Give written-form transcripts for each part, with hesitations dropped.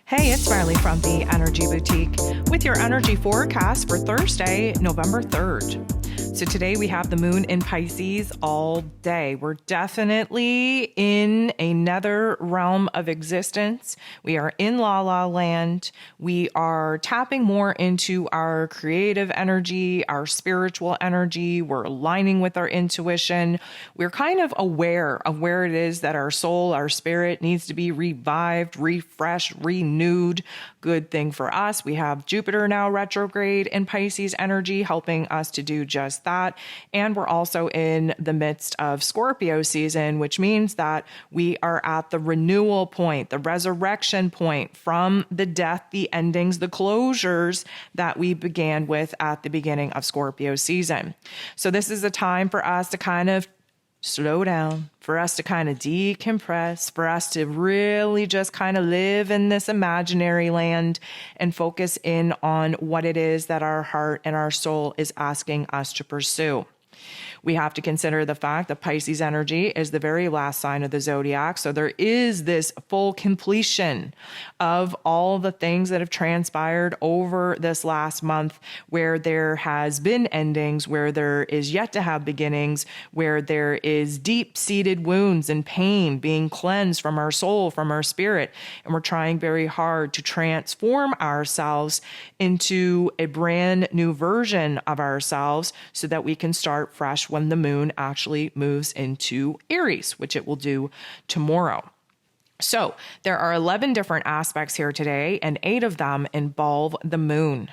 Hey, it's Riley from the Energy Boutique with your energy forecast for Thursday, November 3rd. So today we have the moon in Pisces all day. We're definitely in another realm of existence. We are in La La Land. We are tapping more into our creative energy, our spiritual energy. We're aligning with our intuition. We're kind of aware of where it is that our soul, our spirit needs to be revived, refreshed, renewed. Good thing for us. We have Jupiter now retrograde in Pisces energy, helping us to do just that. And we're also in the midst of Scorpio season, which means that we are at the renewal point, the resurrection point from the death, the endings, the closures that we began with at the beginning of Scorpio season. So this is a time for us to kind of slow down, for us to kind of decompress, for us to really just kind of live in this imaginary land and focus in on what it is that our heart and our soul is asking us to pursue. We have to consider the fact that Pisces energy is the very last sign of the zodiac. So there is this full completion of all the things that have transpired over this last month, where there has been endings, where there is yet to have beginnings, where there is deep-seated wounds and pain being cleansed from our soul, from our spirit. And we're trying very hard to transform ourselves into a brand new version of ourselves so that we can start fresh when the moon actually moves into Aries, which it will do tomorrow. So there are 11 different aspects here today, and 8 of them involve the moon.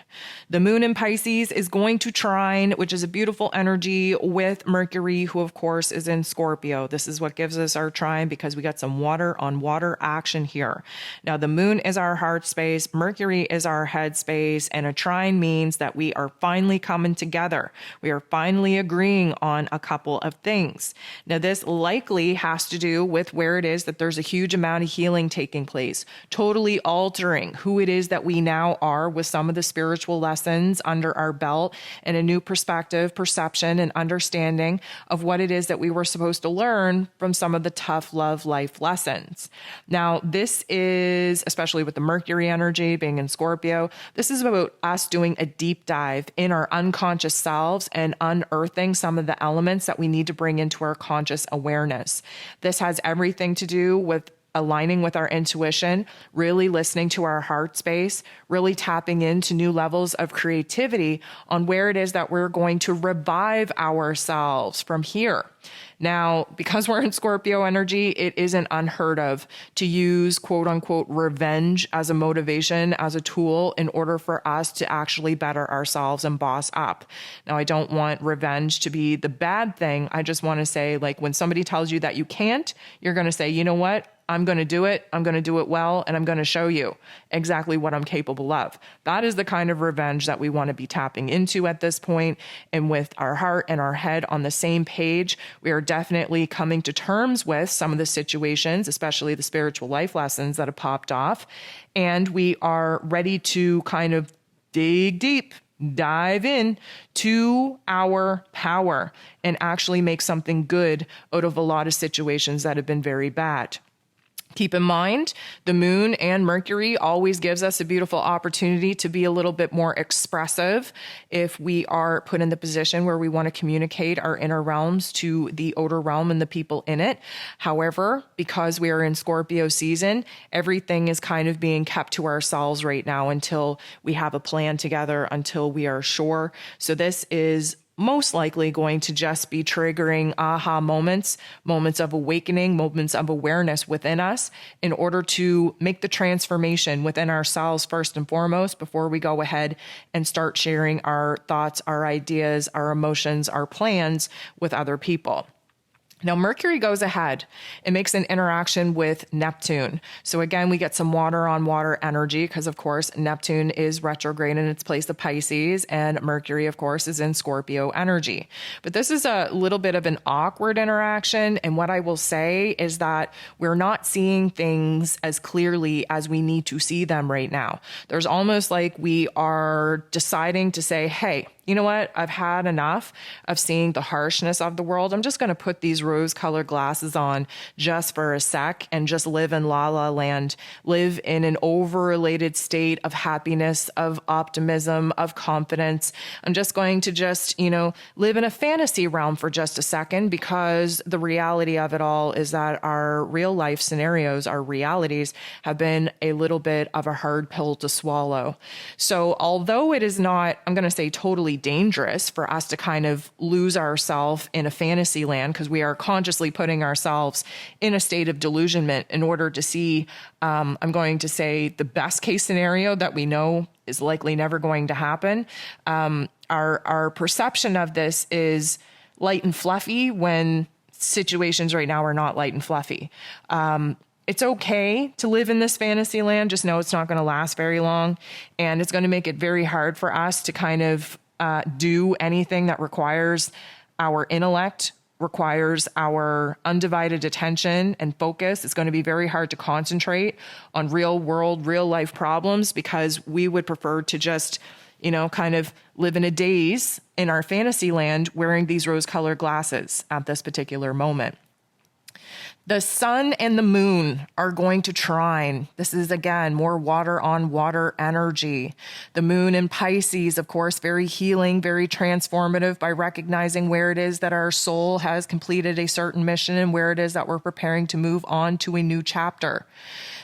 The moon in Pisces is going to trine, which is a beautiful energy, with Mercury, who of course is in Scorpio. This is what gives us our trine because we got some water on water action here. Now the moon is our heart space, Mercury is our head space, and a trine means that we are finally coming together. We are finally agreeing on a couple of things. Now this likely has to do with where it is that there's a huge amount of healing taking place, totally altering who it is that we now are with some of the spiritual lessons under our belt and a new perspective, perception, and understanding of what it is that we were supposed to learn from some of the tough love life lessons. Now, this is, especially with the Mercury energy being in Scorpio, this is about us doing a deep dive in our unconscious selves and unearthing some of the elements that we need to bring into our conscious awareness. This has everything to do with aligning with our intuition, really listening to our heart space, really tapping into new levels of creativity on where it is that we're going to revive ourselves from here. Now, because we're in Scorpio energy, it isn't unheard of to use quote unquote revenge as a motivation, as a tool in order for us to actually better ourselves and boss up. Now, I don't want revenge to be the bad thing. I just want to say, like, when somebody tells you that you can't, you're going to say, you know what? I'm going to do it. I'm going to do it well. And I'm going to show you exactly what I'm capable of. That is the kind of revenge that we want to be tapping into at this point. And with our heart and our head on the same page, we are definitely coming to terms with some of the situations, especially the spiritual life lessons that have popped off. And we are ready to kind of dig deep, dive in to our power and actually make something good out of a lot of situations that have been very bad. Keep in mind, the moon and Mercury always gives us a beautiful opportunity to be a little bit more expressive if we are put in the position where we want to communicate our inner realms to the outer realm and the people in it. However, because we are in Scorpio season, everything is kind of being kept to ourselves right now until we have a plan together, until we are sure. So this is most likely going to just be triggering aha moments, moments of awakening, moments of awareness within us in order to make the transformation within ourselves first and foremost before we go ahead and start sharing our thoughts, our ideas, our emotions, our plans with other people. Now, Mercury goes ahead and makes an interaction with Neptune. So again, we get some water on water energy because, of course, Neptune is retrograde in its place of Pisces, and Mercury, of course, is in Scorpio energy. But this is a little bit of an awkward interaction. And what I will say is that we're not seeing things as clearly as we need to see them right now. There's almost like we are deciding to say, hey, you know what? I've had enough of seeing the harshness of the world. I'm just going to put these rose-colored glasses on just for a sec and just live in la la land, live in an overrelated state of happiness, of optimism, of confidence. I'm just going to live in a fantasy realm for just a second, because the reality of it all is that our real life scenarios, our realities, have been a little bit of a hard pill to swallow. So although it is not, I'm going to say, totally dangerous for us to kind of lose ourselves in a fantasy land, because we are consciously putting ourselves in a state of delusionment in order to see, I'm going to say, the best case scenario that we know is likely never going to happen. Our perception of this is light and fluffy when situations right now are not light and fluffy. It's okay to live in this fantasy land. Just know it's not going to last very long. And it's going to make it very hard for us to kind of do anything that requires our intellect, requires our undivided attention and focus. It's going to be very hard to concentrate on real world, real life problems, because we would prefer to just, kind of live in a daze in our fantasy land wearing these rose-colored glasses at this particular moment. The sun and the moon are going to trine. This is, again, more water on water energy. The moon in Pisces, of course, very healing, very transformative, by recognizing where it is that our soul has completed a certain mission and where it is that we're preparing to move on to a new chapter.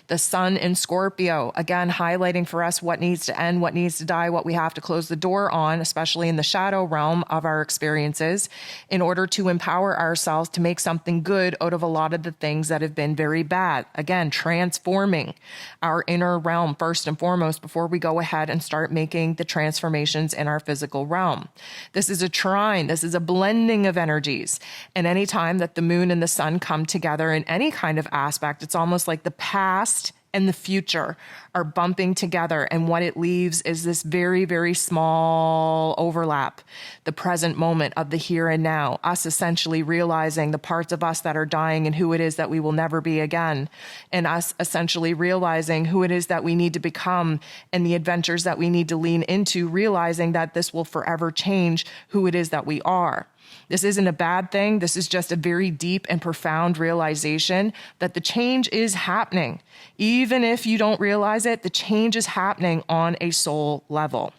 The sun in Scorpio, again, highlighting for us what needs to end, what needs to die, what we have to close the door on, especially in the shadow realm of our experiences, in order to empower ourselves to make something good out of a lot of the things that have been very bad. Again, transforming our inner realm first and foremost before we go ahead and start making the transformations in our physical realm. This is a trine. This is a blending of energies. And anytime that the moon and the sun come together in any kind of aspect, it's almost like the past and the future are bumping together, and what it leaves is this very, very small overlap, the present moment of the here and now, us essentially realizing the parts of us that are dying and who it is that we will never be again, and us essentially realizing who it is that we need to become and the adventures that we need to lean into, realizing that this will forever change who it is that we are. This isn't a bad thing. This is just a very deep and profound realization that the change is happening. Even if you don't realize it, the change is happening on a soul level.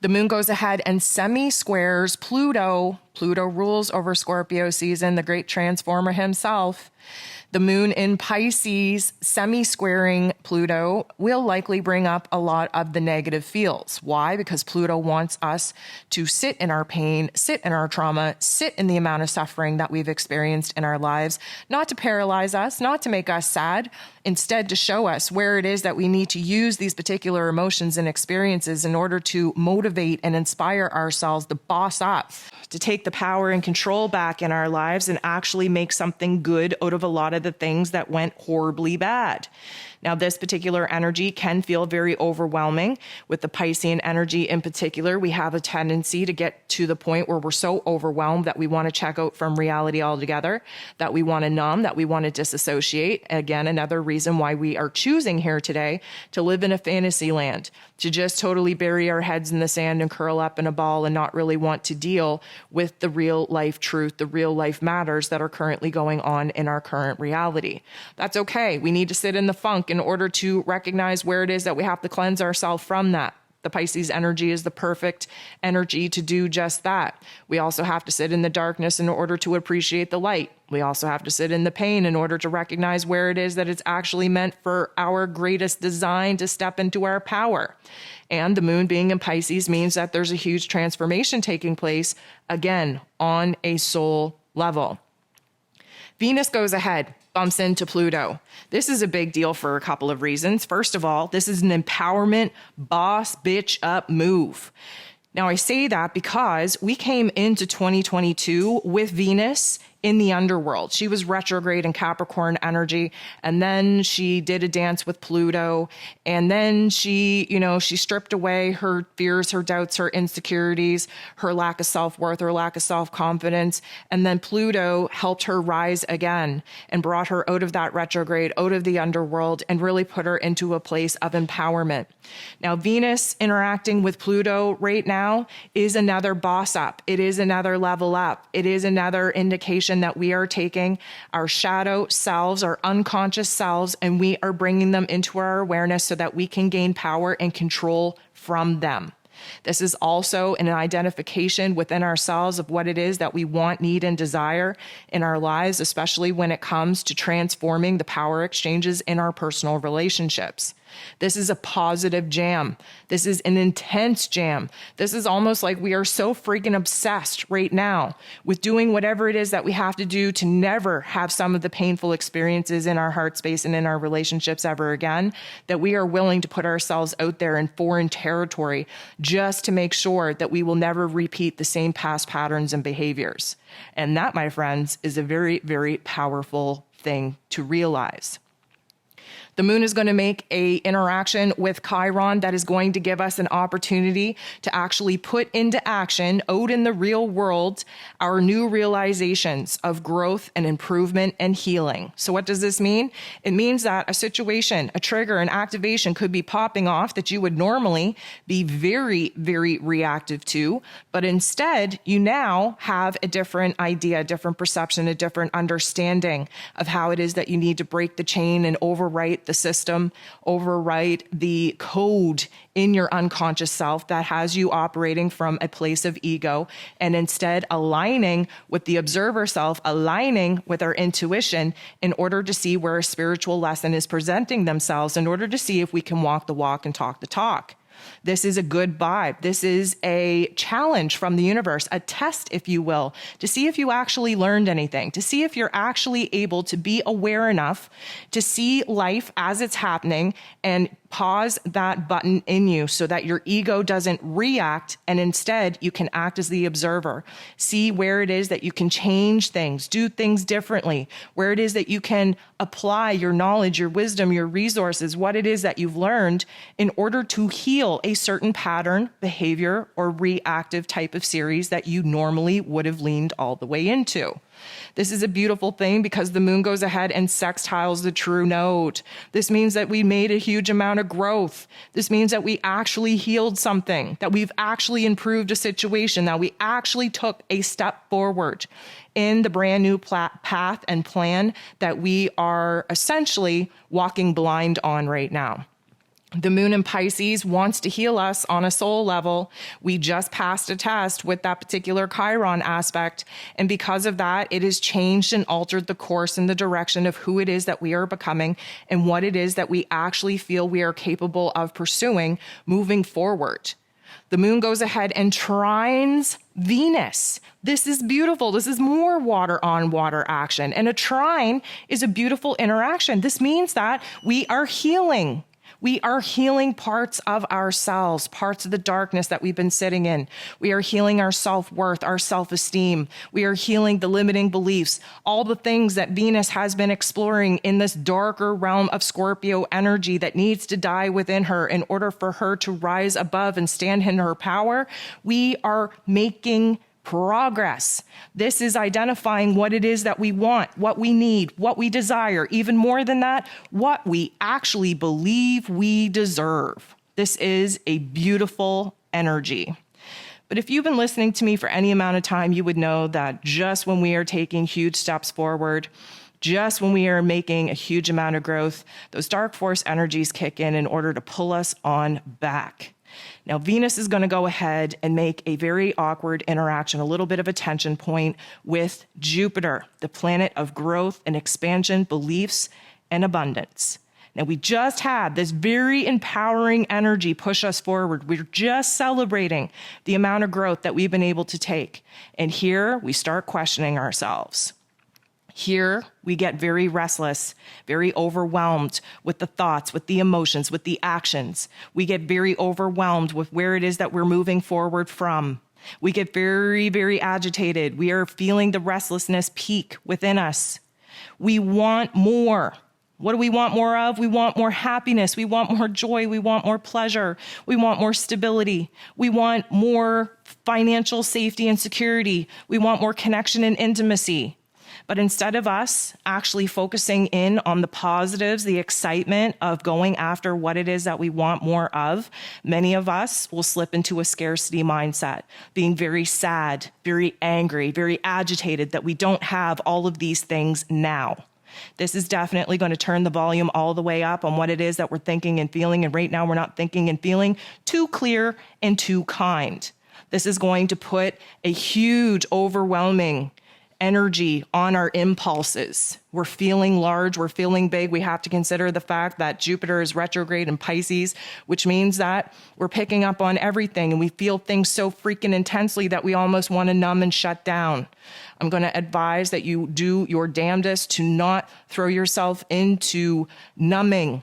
The moon goes ahead and semi-squares Pluto. Pluto rules over Scorpio season, the great transformer himself. The moon in Pisces semi-squaring Pluto will likely bring up a lot of the negative feels. Why? Because Pluto wants us to sit in our pain, sit in our trauma, sit in the amount of suffering that we've experienced in our lives, not to paralyze us, not to make us sad, instead to show us where it is that we need to use these particular emotions and experiences in order to motivate and inspire ourselves to boss up, to take the power and control back in our lives and actually make something good out of a lot of the things that went horribly bad. Now, this particular energy can feel very overwhelming. With the Piscean energy in particular, we have a tendency to get to the point where we're so overwhelmed that we want to check out from reality altogether, that we want to numb, that we want to disassociate. Again, another reason why we are choosing here today to live in a fantasy land, to just totally bury our heads in the sand and curl up in a ball and not really want to deal with the real life truth, the real life matters that are currently going on in our current reality. That's okay. We need to sit in the funk in order to recognize where it is that we have to cleanse ourselves from that. The Pisces energy is the perfect energy to do just that. We also have to sit in the darkness in order to appreciate the light. We also have to sit in the pain in order to recognize where it is that it's actually meant for our greatest design to step into our power. And the moon being in Pisces means that there's a huge transformation taking place, again, on a soul level. Venus goes ahead, bumps into Pluto. This is a big deal for a couple of reasons. First of all, this is an empowerment, boss bitch up move. Now, I say that because we came into 2022 with Venus in the underworld. She was retrograde in Capricorn energy. And then she did a dance with Pluto. And then she stripped away her fears, her doubts, her insecurities, her lack of self-worth, her lack of self-confidence. And then Pluto helped her rise again and brought her out of that retrograde, out of the underworld, and really put her into a place of empowerment. Now, Venus interacting with Pluto right now is another boss up. It is another level up. It is another indication that we are taking our shadow selves, our unconscious selves, and we are bringing them into our awareness so that we can gain power and control from them. This is also an identification within ourselves of what it is that we want, need, and desire in our lives, especially when it comes to transforming the power exchanges in our personal relationships. This is a positive jam. This is an intense jam. This is almost like we are so freaking obsessed right now with doing whatever it is that we have to do to never have some of the painful experiences in our heart space and in our relationships ever again, that we are willing to put ourselves out there in foreign territory just to make sure that we will never repeat the same past patterns and behaviors. And that, my friends, is a very, very powerful thing to realize. The moon is going to make a interaction with Chiron that is going to give us an opportunity to actually put into action out in the real world our new realizations of growth and improvement and healing. So what does this mean? It means that a situation, a trigger, an activation could be popping off that you would normally be very, very reactive to, but instead you now have a different idea, a different perception, a different understanding of how it is that you need to break the chain and overwrite the system, overwrite the code in your unconscious self that has you operating from a place of ego, and instead aligning with the observer self, aligning with our intuition in order to see where a spiritual lesson is presenting themselves, in order to see if we can walk the walk and talk the talk. This is a good vibe. This is a challenge from the universe, a test, if you will, to see if you actually learned anything, to see if you're actually able to be aware enough to see life as it's happening and pause that button in you so that your ego doesn't react, and instead you can act as the observer. See where it is that you can change things, do things differently, where it is that you can apply your knowledge, your wisdom, your resources, what it is that you've learned in order to heal a certain pattern, behavior, or reactive type of series that you normally would have leaned all the way into. This is a beautiful thing because the moon goes ahead and sextiles the true node. This means that we made a huge amount of growth. This means that we actually healed something, that we've actually improved a situation, that we actually took a step forward in the brand new path and plan that we are essentially walking blind on right now. The moon in Pisces wants to heal us on a soul level. We just passed a test with that particular Chiron aspect. And because of that, it has changed and altered the course and the direction of who it is that we are becoming and what it is that we actually feel we are capable of pursuing moving forward. The moon goes ahead and trines Venus. This is beautiful. This is more water on water action. And a trine is a beautiful interaction. This means that we are healing. We are healing parts of ourselves, parts of the darkness that we've been sitting in. We are healing our self-worth, our self-esteem. We are healing the limiting beliefs, all the things that Venus has been exploring in this darker realm of Scorpio energy that needs to die within her in order for her to rise above and stand in her power. We are making progress. This is identifying what it is that we want, what we need, what we desire. Even more than that, what we actually believe we deserve. This is a beautiful energy. But if you've been listening to me for any amount of time, you would know that just when we are taking huge steps forward, just when we are making a huge amount of growth, those dark force energies kick in order to pull us on back. Now, Venus is going to go ahead and make a very awkward interaction, a little bit of a tension point with Jupiter, the planet of growth and expansion, beliefs, and abundance. Now, we just had this very empowering energy push us forward. We're just celebrating the amount of growth that we've been able to take. And here we start questioning ourselves. Here, we get very restless, very overwhelmed with the thoughts, with the emotions, with the actions. We get very overwhelmed with where it is that we're moving forward from. We get very, very agitated. We are feeling the restlessness peak within us. We want more. What do we want more of? We want more happiness. We want more joy. We want more pleasure. We want more stability. We want more financial safety and security. We want more connection and intimacy. But instead of us actually focusing in on the positives, the excitement of going after what it is that we want more of, many of us will slip into a scarcity mindset, being very sad, very angry, very agitated that we don't have all of these things now. This is definitely going to turn the volume all the way up on what it is that we're thinking and feeling. And right now we're not thinking and feeling too clear and too kind. This is going to put a huge, overwhelming energy on our impulses. We're feeling large, we're feeling big. We have to consider the fact that Jupiter is retrograde in Pisces, which means that we're picking up on everything and we feel things so freaking intensely that we almost want to numb and shut down. I'm going to advise that you do your damnedest to not throw yourself into numbing,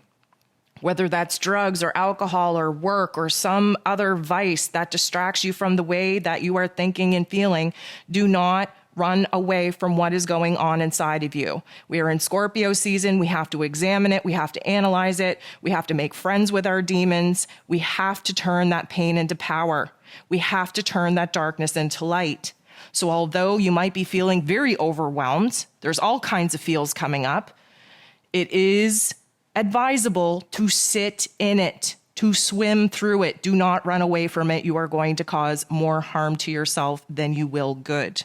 whether that's drugs or alcohol or work or some other vice that distracts you from the way that you are thinking and feeling. Do not run away from what is going on inside of you. We are in Scorpio season. We have to examine it. We have to analyze it. We have to make friends with our demons. We have to turn that pain into power. We have to turn that darkness into light. So although you might be feeling very overwhelmed, there's all kinds of feels coming up. It is advisable to sit in it, to swim through it. Do not run away from it. You are going to cause more harm to yourself than you will good.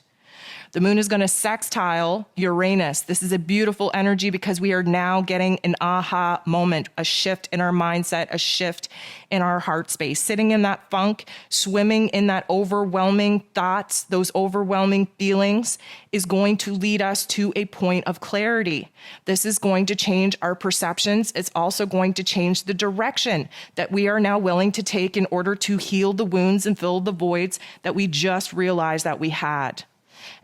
The moon is going to sextile Uranus. This is a beautiful energy because we are now getting an aha moment, a shift in our mindset, a shift in our heart space. Sitting in that funk, swimming in that overwhelming thoughts, those overwhelming feelings is going to lead us to a point of clarity. This is going to change our perceptions. It's also going to change the direction that we are now willing to take in order to heal the wounds and fill the voids that we just realized that we had.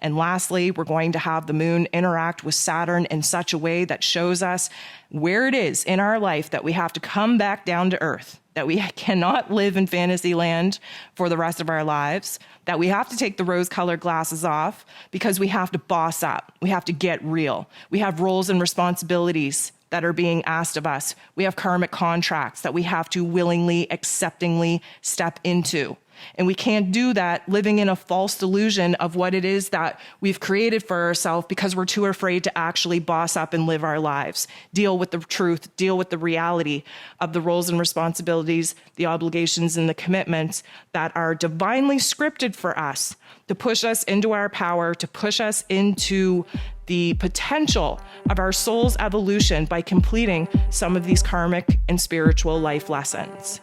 And lastly, we're going to have the moon interact with Saturn in such a way that shows us where it is in our life that we have to come back down to earth, that we cannot live in fantasy land for the rest of our lives, that we have to take the rose-colored glasses off because we have to boss up. We have to get real. We have roles and responsibilities that are being asked of us. We have karmic contracts that we have to willingly, acceptingly step into. And we can't do that living in a false delusion of what it is that we've created for ourselves because we're too afraid to actually boss up and live our lives, deal with the truth, deal with the reality of the roles and responsibilities, the obligations and the commitments that are divinely scripted for us to push us into our power, to push us into the potential of our soul's evolution by completing some of these karmic and spiritual life lessons.